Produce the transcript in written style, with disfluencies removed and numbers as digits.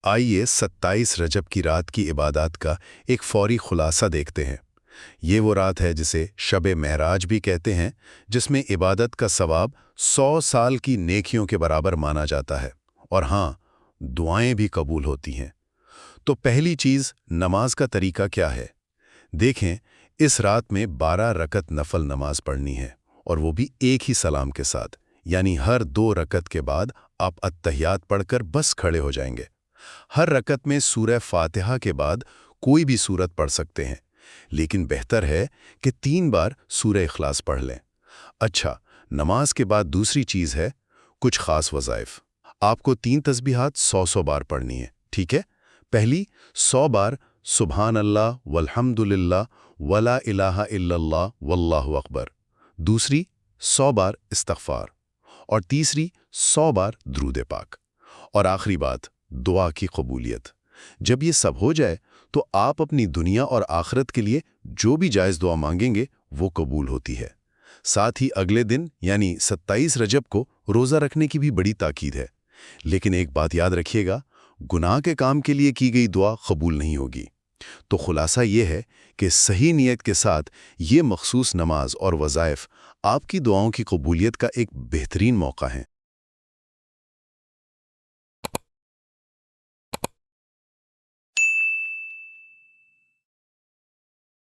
आइए 27 रजब की रात की इबादत का एक फौरी खुलासा देखते हैं। ये वो रात है जिसे शब महराज भी कहते हैं, जिसमें इबादत का सवाब 100 साल की नेकियों के बराबर माना जाता है। और हाँ, दुआएं भी कबूल होती हैं। तो पहली चीज़, नमाज का तरीका क्या है? देखें, इस रात में 12 रकत नफल नमाज पढ़नी है, और वो भी एक ही सलाम के साथ, यानी हर 2 रकत के बाद आप अत्तहियात पढ़कर बस खड़े हो जाएंगे। हर रकत में सूरह फातिहा के बाद कोई भी सूरत पढ़ सकते हैं, लेकिन बेहतर है कि 3 बार सूरह इखलास पढ़ लें। अच्छा, नमाज के बाद दूसरी चीज़ है कुछ खास वज़ाइफ। आपको 3 तस्बीहात 100 बार पढ़नी है, ठीक है? पहली 100 बार सुभान अल्लाह वल्हम्दुलिल्लाह वला इलाहा इल्लल्लाह वल्लाहु अकबर। दूसरी 100 बार इस्तग़फ़ार। और तीसरी 100 बार दुरूद पाक। और आखिरी बात, दुआ की कबूलियत। जब ये सब हो जाए तो आप अपनी दुनिया और आखिरत के लिए जो भी जायज़ दुआ मांगेंगे वो कबूल होती है। साथ ही अगले दिन यानी 27 रजब को रोज़ा रखने की भी बड़ी ताकीद है। लेकिन एक बात याद रखिएगा, गुनाह के काम के लिए की गई दुआ कबूल नहीं होगी। तो खुलासा ये है कि सही नीयत के साथ ये मखसूस नमाज और वज़ाइफ आपकी दुआओं की कबूलियत का एक बेहतरीन मौका है।